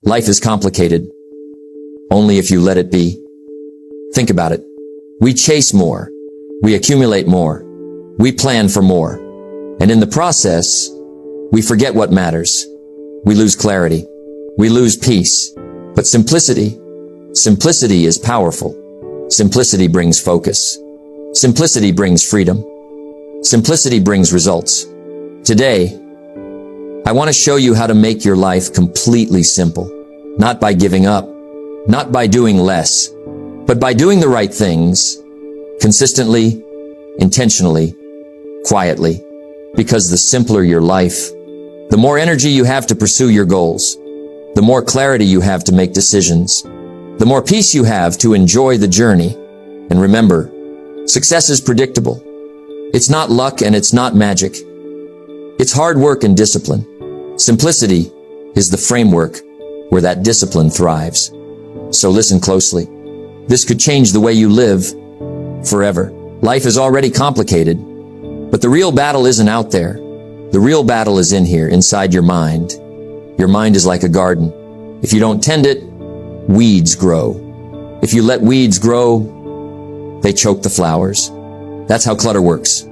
Life is complicated, only if you let it be. Think about it. We chase more. We accumulate more. We plan for more. And in the process, we forget what matters. We lose clarity. We lose peace. But simplicity is powerful. Simplicity brings focus. Simplicity brings freedom. Simplicity brings results. Today, I want to show you how to make your life completely simple. Not by giving up, not by doing less, but by doing the right things, consistently, intentionally, quietly. Because the simpler your life, the more energy you have to pursue your goals, the more clarity you have to make decisions, the more peace you have to enjoy the journey. And remember, success is predictable. It's not luck and it's not magic. It's hard work and discipline. Simplicity is the framework where that discipline thrives. So listen closely. This could change the way you live forever. Life is already complicated, but the real battle isn't out there. The real battle is in here, inside your mind. Your mind is like a garden. If you don't tend it, weeds grow. If you let weeds grow, they choke the flowers. That's how clutter works.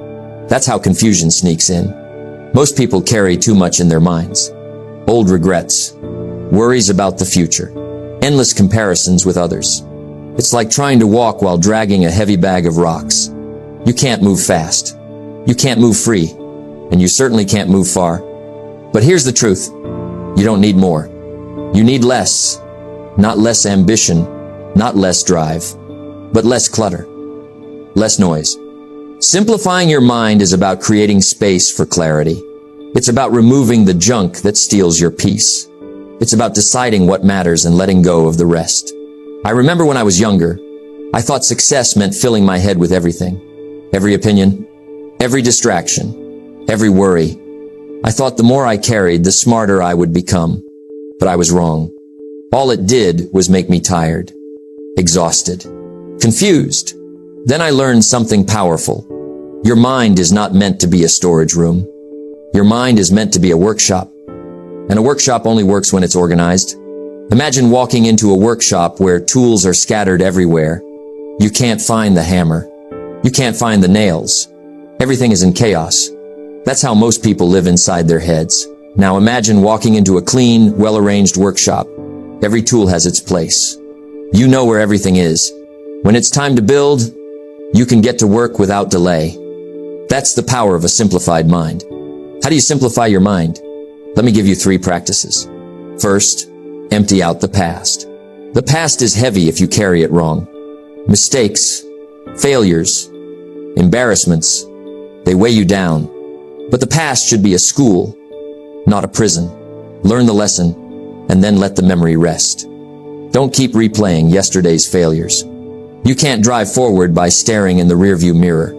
That's how confusion sneaks in. Most people carry too much in their minds. Old regrets, worries about the future, endless comparisons with others. It's like trying to walk while dragging a heavy bag of rocks. You can't move fast. You can't move free. And you certainly can't move far. But here's the truth. You don't need more. You need less. Not less ambition, not less drive, but less clutter, less noise. Simplifying your mind is about creating space for clarity. It's about removing the junk that steals your peace. It's about deciding what matters and letting go of the rest. I remember when I was younger, I thought success meant filling my head with everything. Every opinion, every distraction, every worry. I thought the more I carried, the smarter I would become. But I was wrong. All it did was make me tired, exhausted, confused. Then I learned something powerful. Your mind is not meant to be a storage room. Your mind is meant to be a workshop. And a workshop only works when it's organized. Imagine walking into a workshop where tools are scattered everywhere. You can't find the hammer. You can't find the nails. Everything is in chaos. That's how most people live inside their heads. Now imagine walking into a clean, well-arranged workshop. Every tool has its place. You know where everything is. When it's time to build, you can get to work without delay. That's the power of a simplified mind. How do you simplify your mind? Let me give you 3 practices. First, empty out the past. The past is heavy if you carry it wrong. Mistakes, failures, embarrassments, they weigh you down. But the past should be a school, not a prison. Learn the lesson, and then let the memory rest. Don't keep replaying yesterday's failures. You can't drive forward by staring in the rearview mirror.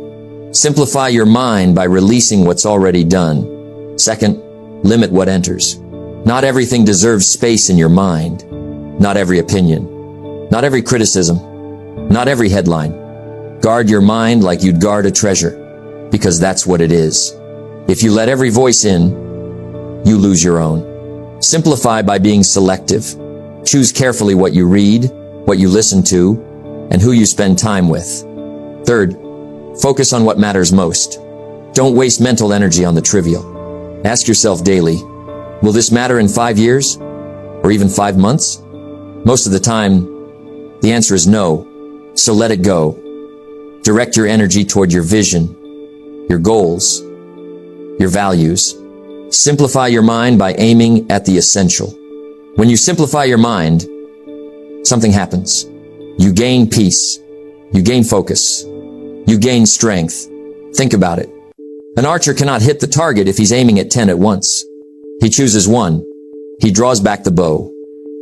Simplify your mind by releasing what's already done. Second, limit what enters. Not everything deserves space in your mind. Not every opinion. Not every criticism. Not every headline. Guard your mind like you'd guard a treasure, because that's what it is. If you let every voice in, you lose your own. Simplify by being selective. Choose carefully what you read, what you listen to, and who you spend time with. Third, focus on what matters most. Don't waste mental energy on the trivial. Ask yourself daily, will this matter in 5 years? Or even 5 months? Most of the time, the answer is no, so let it go. Direct your energy toward your vision, your goals, your values. Simplify your mind by aiming at the essential. When you simplify your mind, something happens. You gain peace. You gain focus. You gain strength. Think about it. An archer cannot hit the target if he's aiming at 10 at once. He chooses one. He draws back the bow.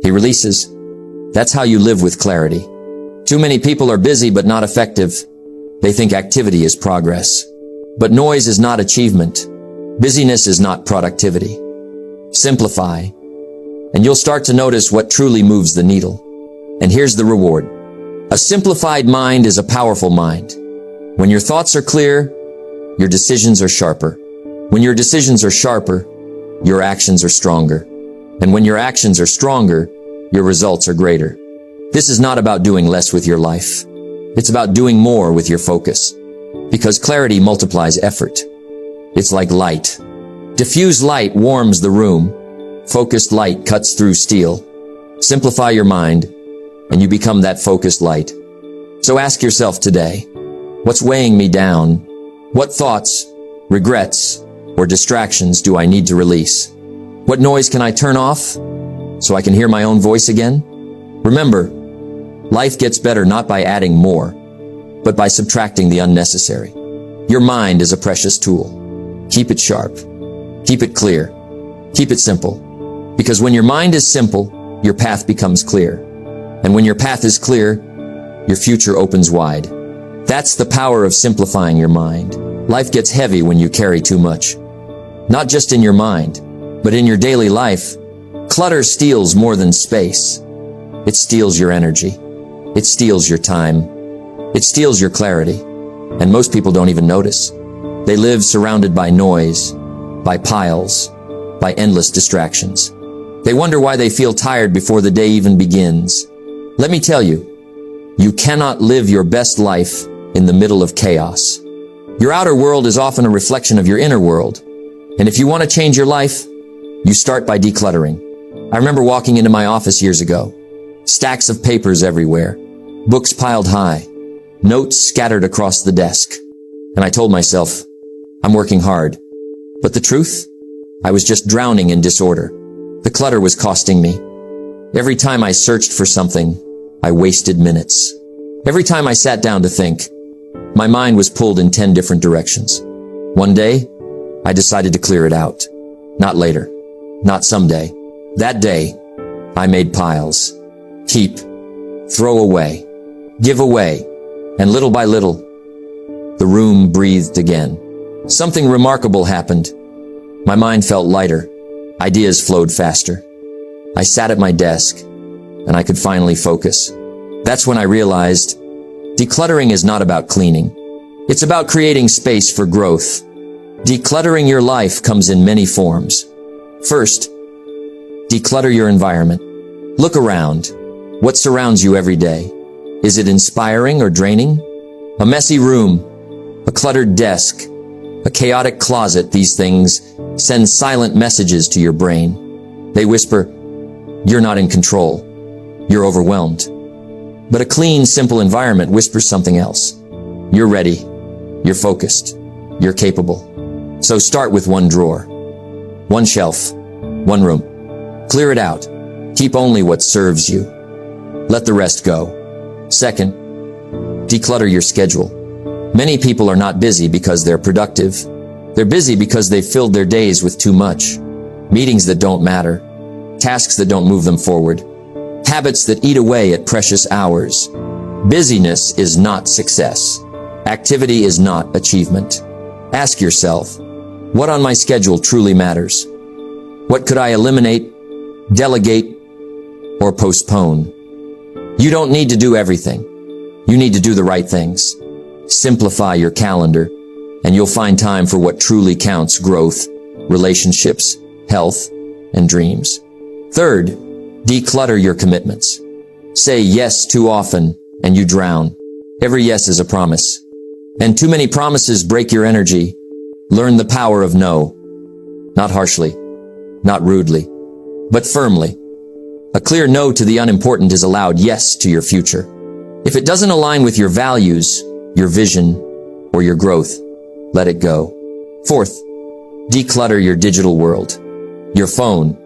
He releases. That's how you live with clarity. Too many people are busy but not effective. They think activity is progress. But noise is not achievement. Busyness is not productivity. Simplify, and you'll start to notice what truly moves the needle. And here's the reward. A simplified mind is a powerful mind. When your thoughts are clear, your decisions are sharper. When your decisions are sharper, your actions are stronger. And when your actions are stronger, your results are greater. This is not about doing less with your life. It's about doing more with your focus. Because clarity multiplies effort. It's like light. Diffuse light warms the room. Focused light cuts through steel. Simplify your mind, and you become that focused light. So ask yourself today, what's weighing me down? What thoughts, regrets, or distractions do I need to release? What noise can I turn off so I can hear my own voice again? Remember, life gets better not by adding more, but by subtracting the unnecessary. Your mind is a precious tool. Keep it sharp. Keep it clear. Keep it simple. Because when your mind is simple, your path becomes clear. And when your path is clear, your future opens wide. That's the power of simplifying your mind. Life gets heavy when you carry too much. Not just in your mind, but in your daily life. Clutter steals more than space. It steals your energy. It steals your time. It steals your clarity. And most people don't even notice. They live surrounded by noise, by piles, by endless distractions. They wonder why they feel tired before the day even begins. Let me tell you, you cannot live your best life in the middle of chaos. Your outer world is often a reflection of your inner world. And if you want to change your life, you start by decluttering. I remember walking into my office years ago. Stacks of papers everywhere, books piled high, notes scattered across the desk. And I told myself, I'm working hard. But the truth? I was just drowning in disorder. The clutter was costing me. Every time I searched for something, I wasted minutes. Every time I sat down to think, my mind was pulled in 10 different directions. One day, I decided to clear it out. Not later. Not someday. That day, I made piles. Keep. Throw away. Give away. And little by little, the room breathed again. Something remarkable happened. My mind felt lighter. Ideas flowed faster. I sat at my desk, and I could finally focus. That's when I realized decluttering is not about cleaning. It's about creating space for growth. Decluttering your life comes in many forms. First, declutter your environment. Look around. What surrounds you every day? Is it inspiring or draining? A messy room, a cluttered desk, a chaotic closet, these things send silent messages to your brain. They whisper, you're not in control. You're overwhelmed. But a clean, simple environment whispers something else. You're ready. You're focused. You're capable. So start with one drawer, one shelf, one room. Clear it out. Keep only what serves you. Let the rest go. Second, declutter your schedule. Many people are not busy because they're productive. They're busy because they've filled their days with too much. Meetings that don't matter. Tasks that don't move them forward. Habits that eat away at precious hours. Busyness is not success. Activity is not achievement. Ask yourself, what on my schedule truly matters? What could I eliminate, delegate, or postpone? You don't need to do everything. You need to do the right things. Simplify your calendar, and you'll find time for what truly counts: growth, relationships, health, and dreams. Third, declutter your commitments. Say yes too often, and you drown. Every yes is a promise. And too many promises break your energy. Learn the power of no. Not harshly, not rudely, but firmly. A clear no to the unimportant is a loud yes to your future. If it doesn't align with your values, your vision, or your growth, let it go. Fourth, declutter your digital world. Your phone,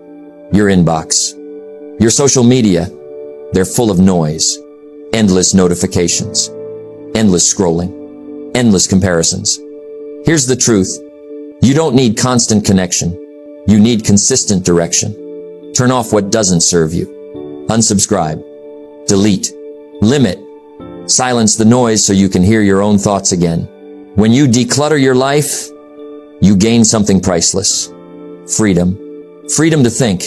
your inbox, your social media. They're full of noise, endless notifications, endless scrolling, endless comparisons. Here's the truth. You don't need constant connection. You need consistent direction. Turn off what doesn't serve you. Unsubscribe. Delete. Limit. Silence the noise so you can hear your own thoughts again. When you declutter your life, you gain something priceless. Freedom. Freedom to think.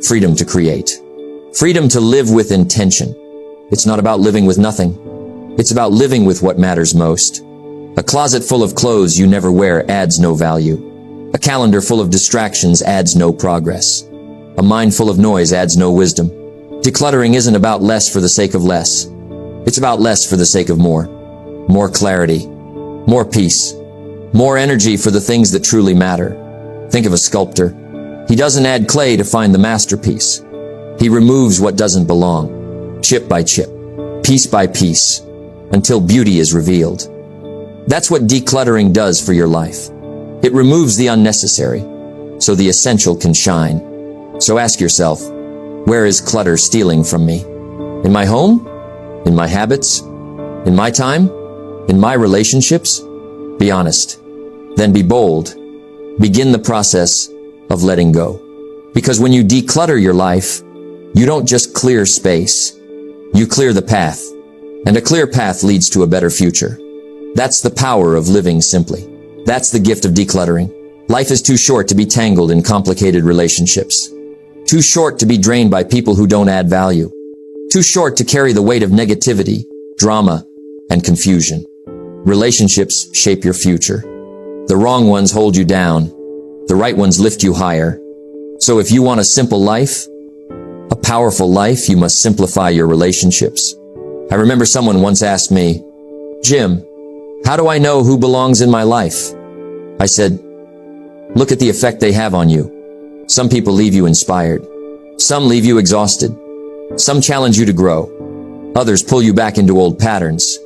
Freedom to create. Freedom to live with intention. It's not about living with nothing. It's about living with what matters most. A closet full of clothes you never wear adds no value. A calendar full of distractions adds no progress. A mind full of noise adds no wisdom. Decluttering isn't about less for the sake of less. It's about less for the sake of more. More clarity, more peace, more energy for the things that truly matter. Think of a sculptor. He doesn't add clay to find the masterpiece. He removes what doesn't belong, chip by chip, piece by piece, until beauty is revealed. That's what decluttering does for your life. It removes the unnecessary, so the essential can shine. So ask yourself, where is clutter stealing from me? In my home? In my habits? In my time? In my relationships? Be honest. Then be bold. Begin the process of letting go. Because when you declutter your life, you don't just clear space. You clear the path. And a clear path leads to a better future. That's the power of living simply. That's the gift of decluttering. Life is too short to be tangled in complicated relationships. Too short to be drained by people who don't add value. Too short to carry the weight of negativity, drama, and confusion. Relationships shape your future. The wrong ones hold you down. The right ones lift you higher. So if you want a simple life, a powerful life, you must simplify your relationships. I remember someone once asked me, "Jim, how do I know who belongs in my life?" I said, "Look at the effect they have on you. Some people leave you inspired. Some leave you exhausted. Some challenge you to grow. Others pull you back into old patterns.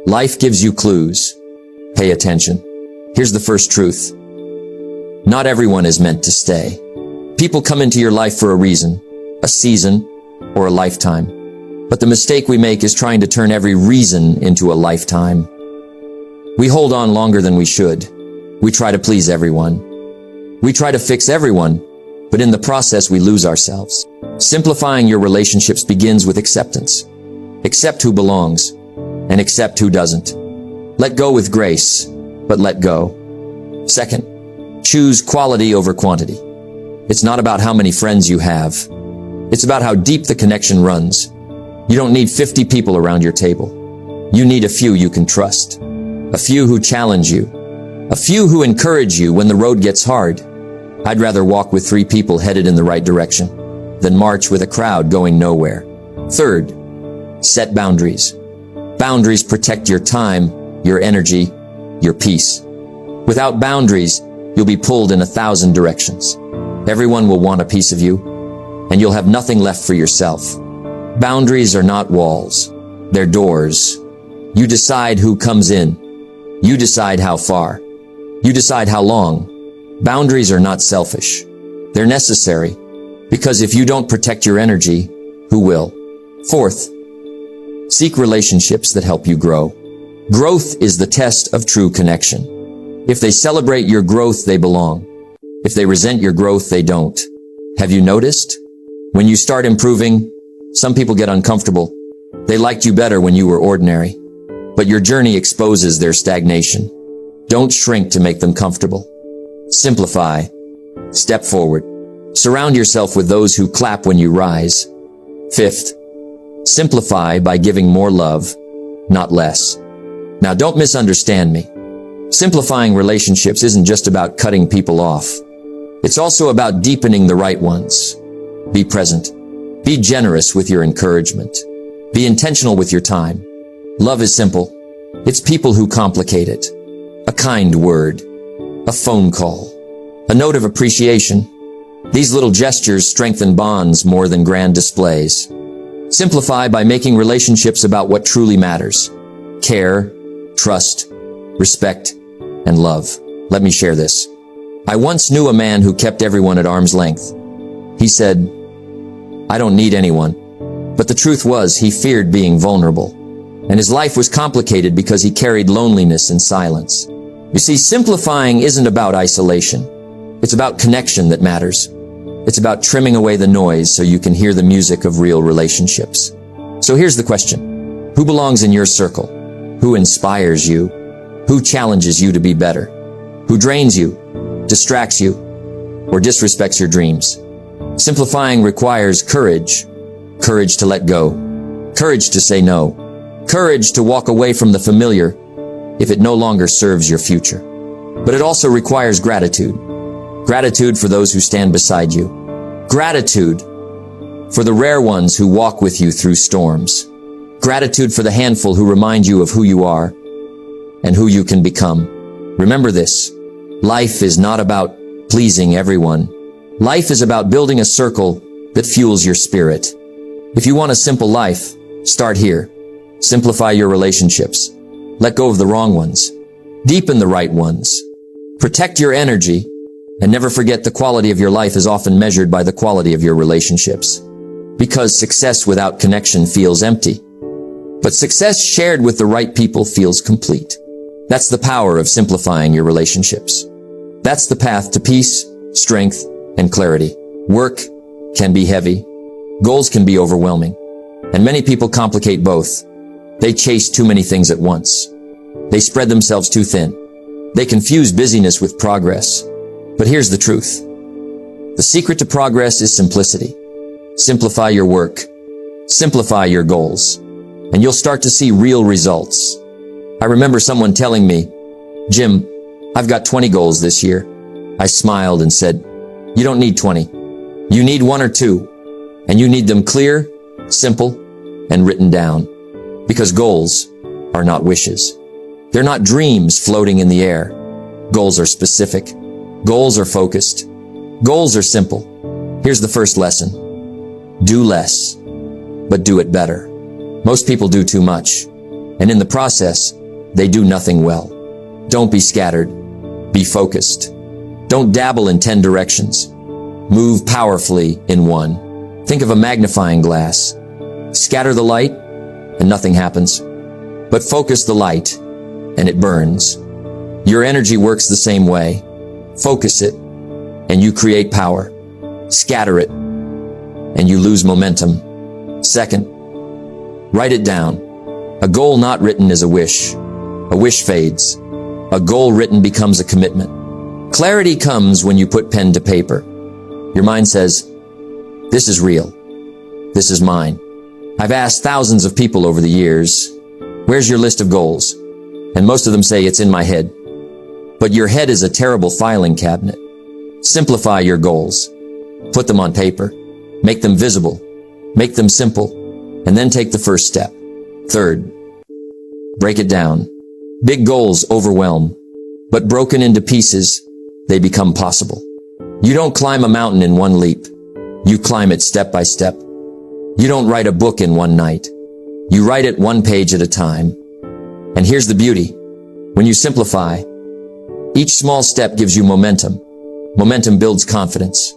Life gives you clues. Pay attention." Here's the first truth. Not everyone is meant to stay. People come into your life for a reason, a season, or a lifetime. But the mistake we make is trying to turn every reason into a lifetime. We hold on longer than we should. We try to please everyone. We try to fix everyone, but in the process we lose ourselves. Simplifying your relationships begins with acceptance. Accept who belongs, and accept who doesn't. Let go with grace, but let go. Second, choose quality over quantity. It's not about how many friends you have. It's about how deep the connection runs. You don't need 50 people around your table. You need a few you can trust. A few who challenge you. A few who encourage you when the road gets hard. I'd rather walk with 3 people headed in the right direction than march with a crowd going nowhere. Third, set boundaries. Boundaries protect your time, your energy, your peace. Without boundaries, you'll be pulled in 1,000 directions. Everyone will want a piece of you, and you'll have nothing left for yourself. Boundaries are not walls. They're doors. You decide who comes in. You decide how far. You decide how long. Boundaries are not selfish. They're necessary, because if you don't protect your energy, who will? Fourth, seek relationships that help you grow. Growth is the test of true connection. If they celebrate your growth, they belong. If they resent your growth, they don't. Have you noticed? When you start improving, some people get uncomfortable. They liked you better when you were ordinary. But your journey exposes their stagnation. Don't shrink to make them comfortable. Simplify. Step forward. Surround yourself with those who clap when you rise. Fifth, simplify by giving more love, not less. Now don't misunderstand me. Simplifying relationships isn't just about cutting people off. It's also about deepening the right ones. Be present. Be generous with your encouragement. Be intentional with your time. Love is simple. It's people who complicate it. A kind word. A phone call. A note of appreciation. These little gestures strengthen bonds more than grand displays. Simplify by making relationships about what truly matters. Care, trust, respect, and love. Let me share this. I once knew a man who kept everyone at arm's length. He said, "I don't need anyone." But the truth was, he feared being vulnerable. And his life was complicated because he carried loneliness in silence. You see, simplifying isn't about isolation. It's about connection that matters. It's about trimming away the noise so you can hear the music of real relationships. So here's the question. Who belongs in your circle? Who inspires you? Who challenges you to be better? Who drains you, distracts you, or disrespects your dreams? Simplifying requires courage. Courage to let go. Courage to say no. Courage to walk away from the familiar if it no longer serves your future. But it also requires gratitude. Gratitude for those who stand beside you. Gratitude for the rare ones who walk with you through storms. Gratitude for the handful who remind you of who you are and who you can become. Remember this, life is not about pleasing everyone. Life is about building a circle that fuels your spirit. If you want a simple life, start here. Simplify your relationships. Let go of the wrong ones. Deepen the right ones. Protect your energy, and never forget the quality of your life is often measured by the quality of your relationships. Because success without connection feels empty. But success shared with the right people feels complete. That's the power of simplifying your relationships. That's the path to peace, strength, and clarity. Work can be heavy. Goals can be overwhelming. And many people complicate both. They chase too many things at once. They spread themselves too thin. They confuse busyness with progress. But here's the truth. The secret to progress is simplicity. Simplify your work. Simplify your goals. And you'll start to see real results. I remember someone telling me, "Jim, I've got 20 goals this year." I smiled and said, "You don't need 20. You need 1 or 2. And you need them clear, simple, and written down. Because goals are not wishes. They're not dreams floating in the air. Goals are specific. Goals are focused. Goals are simple. Here's the first lesson. Do less, but do it better. Most people do too much, and in the process, they do nothing well. Don't be scattered. Be focused. Don't dabble in 10 directions. Move powerfully in one. Think of a magnifying glass. Scatter the light, and nothing happens. But focus the light, and it burns. Your energy works the same way. Focus it, and you create power. Scatter it, and you lose momentum. Second, write it down. A goal not written is a wish. A wish fades. A goal written becomes a commitment. Clarity comes when you put pen to paper. Your mind says, "This is real. This is mine." I've asked thousands of people over the years, "Where's your list of goals?" And most of them say, "It's in my head." But your head is a terrible filing cabinet. Simplify your goals. Put them on paper. Make them visible. Make them simple. And then take the first step. Third, break it down. Big goals overwhelm, but broken into pieces, they become possible. You don't climb a mountain in one leap. You climb it step by step. You don't write a book in one night. You write it one page at a time. And here's the beauty. When you simplify, each small step gives you momentum. Momentum builds confidence.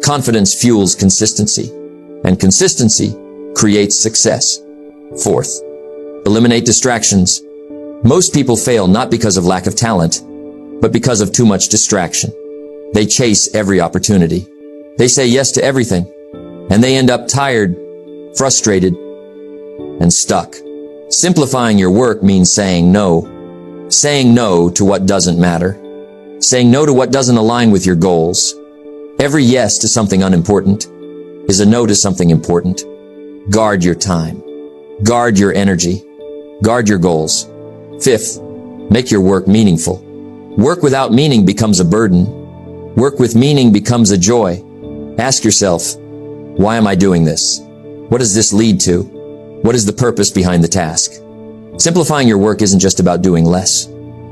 Confidence fuels consistency. And consistency creates success. Fourth, eliminate distractions. Most people fail not because of lack of talent, but because of too much distraction. They chase every opportunity. They say yes to everything, and they end up tired, frustrated, and stuck. Simplifying your work means saying no. Saying no to what doesn't matter. Saying no to what doesn't align with your goals. Every yes to something unimportant is a no to something important. Guard your time. Guard your energy. Guard your goals. Fifth, make your work meaningful. Work without meaning becomes a burden. Work with meaning becomes a joy. Ask yourself, why am I doing this? What does this lead to? What is the purpose behind the task? Simplifying your work isn't just about doing less.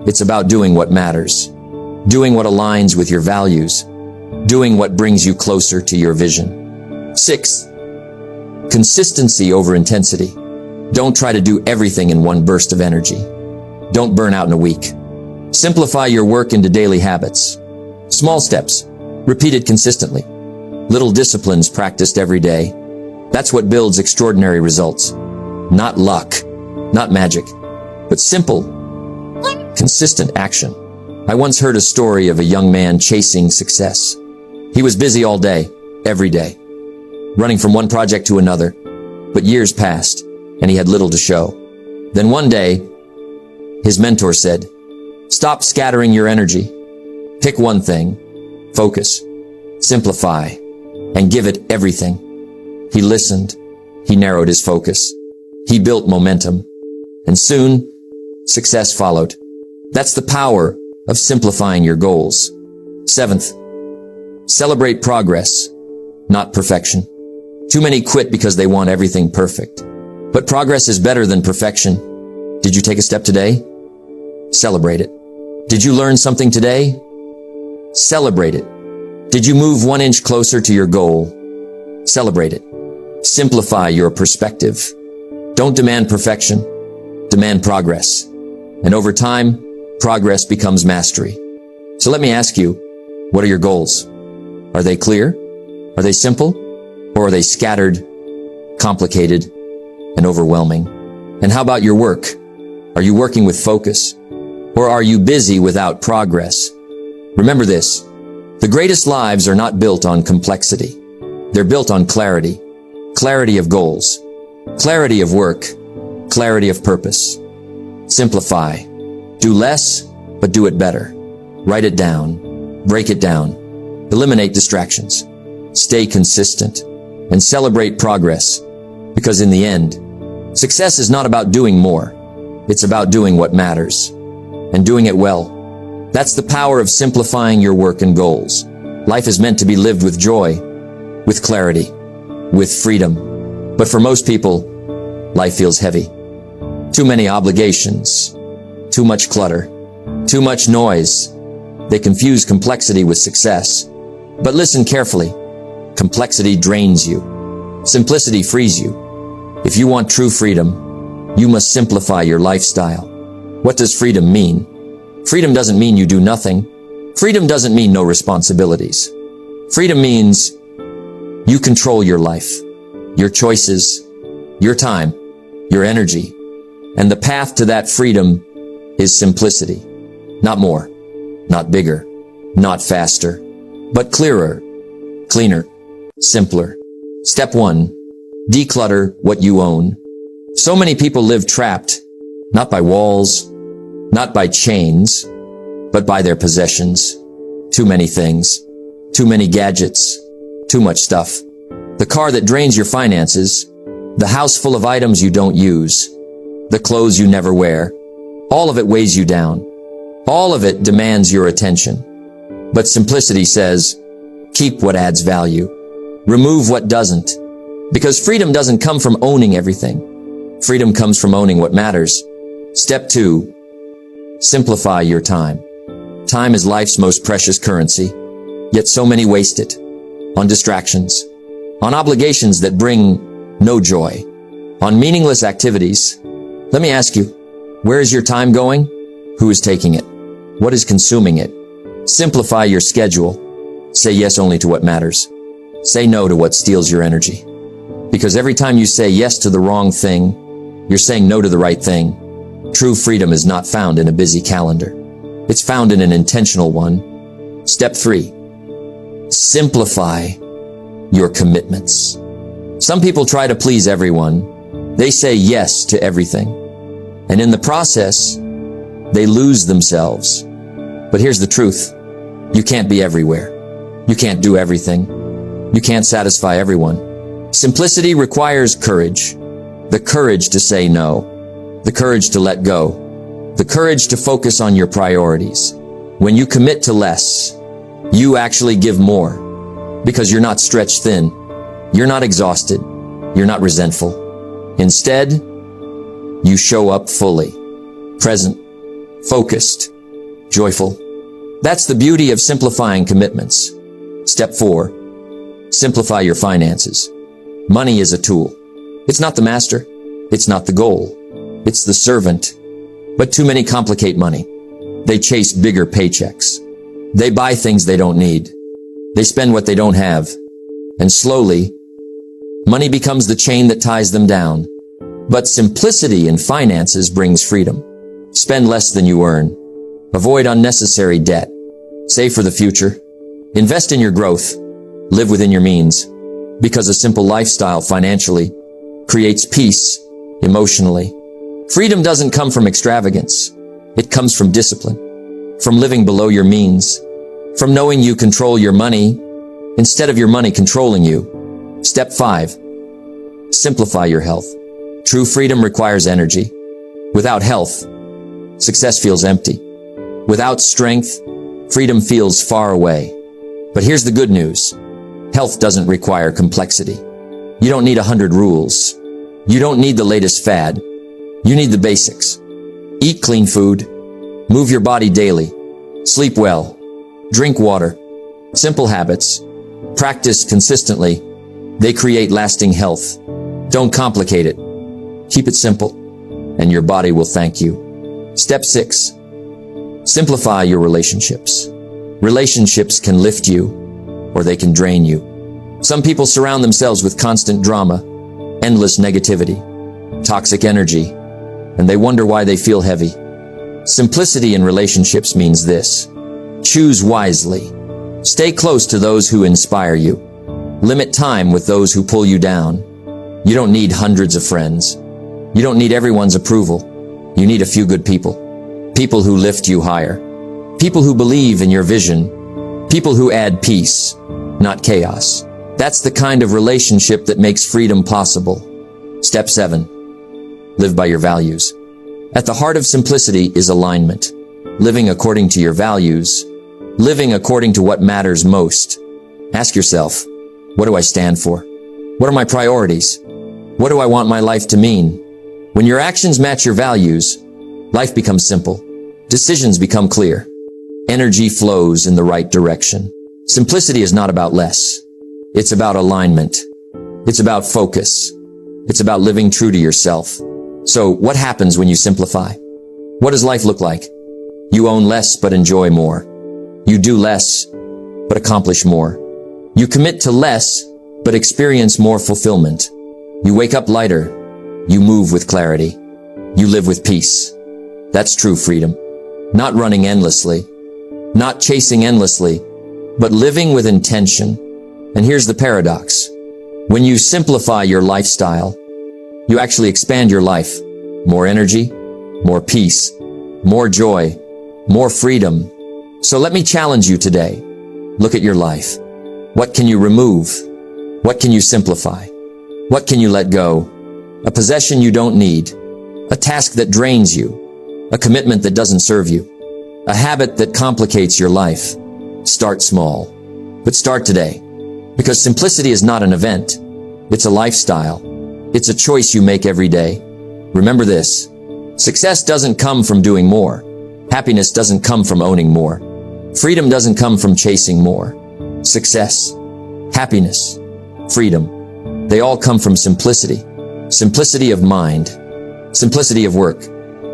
It's about doing what matters. Doing what aligns with your values. Doing what brings you closer to your vision. Sixth, consistency over intensity. Don't try to do everything in one burst of energy. Don't burn out in a week. Simplify your work into daily habits. Small steps, repeated consistently. Little disciplines practiced every day. That's what builds extraordinary results. Not luck, not magic, but simple, consistent action. I once heard a story of a young man chasing success. He was busy all day, every day, running from one project to another, but years passed and he had little to show. Then one day, his mentor said, "Stop scattering your energy. Pick one thing, focus, simplify, and give it everything." He listened. He narrowed his focus. He built momentum. And soon, success followed. That's the power of simplifying your goals. Seventh, celebrate progress. not perfection. Too many quit because they want everything perfect. But progress is better than perfection. Did you take a step today? Celebrate it. Did you learn something today? Celebrate it. Did you move 1 inch closer to your goal? Celebrate it. Simplify your perspective. Don't demand perfection. Demand progress. And over time, progress becomes mastery. So let me ask you, what are your goals? Are they clear? Are they simple? Or are they scattered, complicated, and overwhelming? And how about your work? Are you working with focus? Or are you busy without progress? Remember this, the greatest lives are not built on complexity. They're built on clarity. Clarity of goals. Clarity of work. Clarity of purpose. Simplify. Do less, but do it better. Write it down. Break it down. Eliminate distractions. Stay consistent. And celebrate progress. Because in the end, success is not about doing more. It's about doing what matters. And doing it well. That's the power of simplifying your work and goals. Life is meant to be lived with joy, with clarity, with freedom. But for most people, life feels heavy. Too many obligations, too much clutter, too much noise. They confuse complexity with success. But listen carefully. Complexity drains you. Simplicity frees you. If you want true freedom, you must simplify your lifestyle. What does freedom mean? Freedom doesn't mean you do nothing. Freedom doesn't mean no responsibilities. Freedom means you control your life, your choices, your time, your energy. And the path to that freedom is simplicity. Not more, not bigger, not faster, but clearer, cleaner, simpler. Step 1, declutter what you own. So many people live trapped, not by walls, not by chains, but by their possessions. Too many things, too many gadgets, too much stuff. The car that drains your finances, the house full of items you don't use, the clothes you never wear. All of it weighs you down. All of it demands your attention. But simplicity says, keep what adds value. Remove what doesn't. Because freedom doesn't come from owning everything. Freedom comes from owning what matters. Step 2, simplify your time. Time is life's most precious currency, yet so many waste it on distractions, on obligations that bring no joy, on meaningless activities. Let me ask you, where is your time going? Who is taking it? What is consuming it? Simplify your schedule. Say yes only to what matters. Say no to what steals your energy. Because every time you say yes to the wrong thing, you're saying no to the right thing. True freedom is not found in a busy calendar. It's found in an intentional one. Step 3, simplify your commitments. Some people try to please everyone. They say yes to everything. And in the process, they lose themselves. But here's the truth. You can't be everywhere. You can't do everything. You can't satisfy everyone. Simplicity requires courage. The courage to say no. The courage to let go. The courage to focus on your priorities. When you commit to less, you actually give more. Because you're not stretched thin. You're not exhausted. You're not resentful. Instead, you show up fully, present, focused, joyful. That's the beauty of simplifying commitments. Step 4, simplify your finances. Money is a tool. It's not the master. It's not the goal. It's the servant. But too many complicate money. They chase bigger paychecks. They buy things they don't need. They spend what they don't have. And slowly, money becomes the chain that ties them down. But simplicity in finances brings freedom. Spend less than you earn. Avoid unnecessary debt. Save for the future. Invest in your growth. Live within your means. Because a simple lifestyle financially creates peace emotionally. Freedom doesn't come from extravagance. It comes from discipline, from living below your means, from knowing you control your money instead of your money controlling you. Step 5, simplify your health. True freedom requires energy. Without health, success feels empty. Without strength, freedom feels far away. But here's the good news. Health doesn't require complexity. You don't need 100 rules. You don't need the latest fad. You need the basics. Eat clean food. Move your body daily. Sleep well. Drink water. Simple habits. Practice consistently. They create lasting health. Don't complicate it. Keep it simple, and your body will thank you. Step 6. Simplify your relationships. Relationships can lift you, or they can drain you. Some people surround themselves with constant drama, endless negativity, toxic energy, and they wonder why they feel heavy. Simplicity in relationships means this: choose wisely. Stay close to those who inspire you. Limit time with those who pull you down. You don't need hundreds of friends. You don't need everyone's approval. You need a few good people. People who lift you higher. People who believe in your vision. People who add peace, not chaos. That's the kind of relationship that makes freedom possible. Step 7. Live by your values. At the heart of simplicity is alignment. Living according to your values. Living according to what matters most. Ask yourself, what do I stand for? What are my priorities? What do I want my life to mean? When your actions match your values, life becomes simple. Decisions become clear. Energy flows in the right direction. Simplicity is not about less. It's about alignment. It's about focus. It's about living true to yourself. So, what happens when you simplify? What does life look like? You own less but enjoy more. You do less but accomplish more. You commit to less but experience more fulfillment. You wake up lighter. You move with clarity. You live with peace. That's true freedom. Not running endlessly. Not chasing endlessly, but living with intention. And here's the paradox. When you simplify your lifestyle, you actually expand your life. More energy, more peace, more joy, more freedom. So let me challenge you today. Look at your life. What can you remove? What can you simplify? What can you let go? A possession you don't need. A task that drains you. A commitment that doesn't serve you. A habit that complicates your life. Start small, but start today. Because simplicity is not an event. It's a lifestyle. It's a choice you make every day. Remember this. Success doesn't come from doing more. Happiness doesn't come from owning more. Freedom doesn't come from chasing more. Success, happiness, freedom, they all come from simplicity. Simplicity of mind, simplicity of work,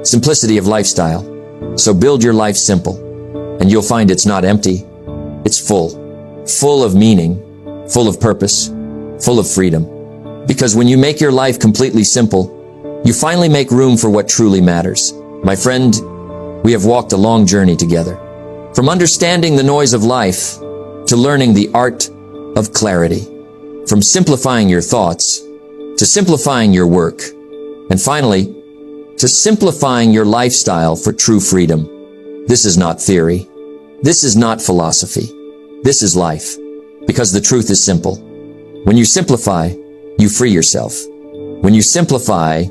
simplicity of lifestyle. So build your life simple, and you'll find it's not empty. It's full of meaning, full of purpose, full of freedom. Because when you make your life completely simple, you finally make room for what truly matters. My friend, we have walked a long journey together. From understanding the noise of life to learning the art of clarity. From simplifying your thoughts to simplifying your work. And finally, to simplifying your lifestyle for true freedom. This is not theory. This is not philosophy. This is life. Because the truth is simple. When you simplify, you free yourself. When you simplify,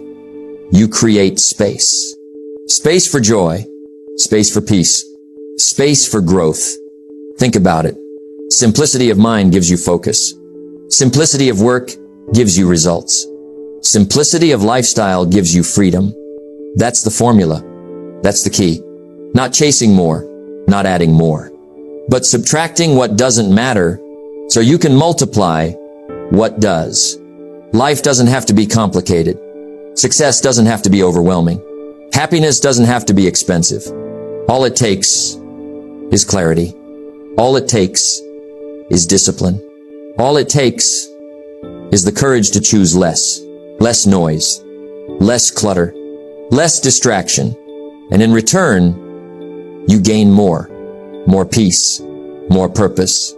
you create space. Space for joy. Space for peace. Space for growth. Think about it. Simplicity of mind gives you focus. Simplicity of work gives you results. Simplicity of lifestyle gives you freedom. That's the formula. That's the key. Not chasing more, not adding more, but subtracting what doesn't matter so you can multiply what does. Life doesn't have to be complicated. Success doesn't have to be overwhelming. Happiness doesn't have to be expensive. All it takes is clarity. All it takes is discipline. All it takes is the courage to choose less noise, less clutter, less distraction. And in return, you gain more peace, more purpose,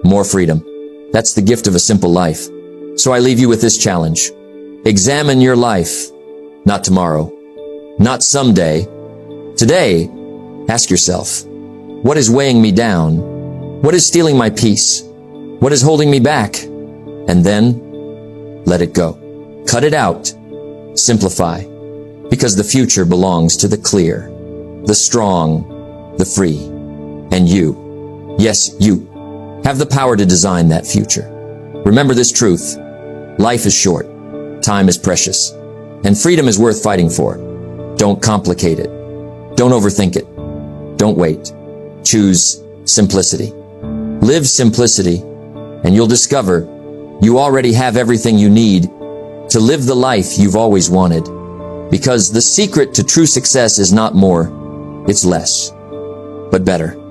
more freedom. That's the gift of a simple life. So I leave you with this challenge. Examine your life, not tomorrow, not someday. Today, ask yourself, what is weighing me down? What is stealing my peace? What is holding me back? And then, let it go. Cut it out. Simplify. Because the future belongs to the clear, the strong, the free, and you. Yes, you. have the power to design that future. Remember this truth. Life is short, time is precious, and freedom is worth fighting for. Don't complicate it. Don't overthink it. Don't wait. Choose simplicity. Live simplicity, and you'll discover you already have everything you need to live the life you've always wanted. Because the secret to true success is not more, it's less, but better.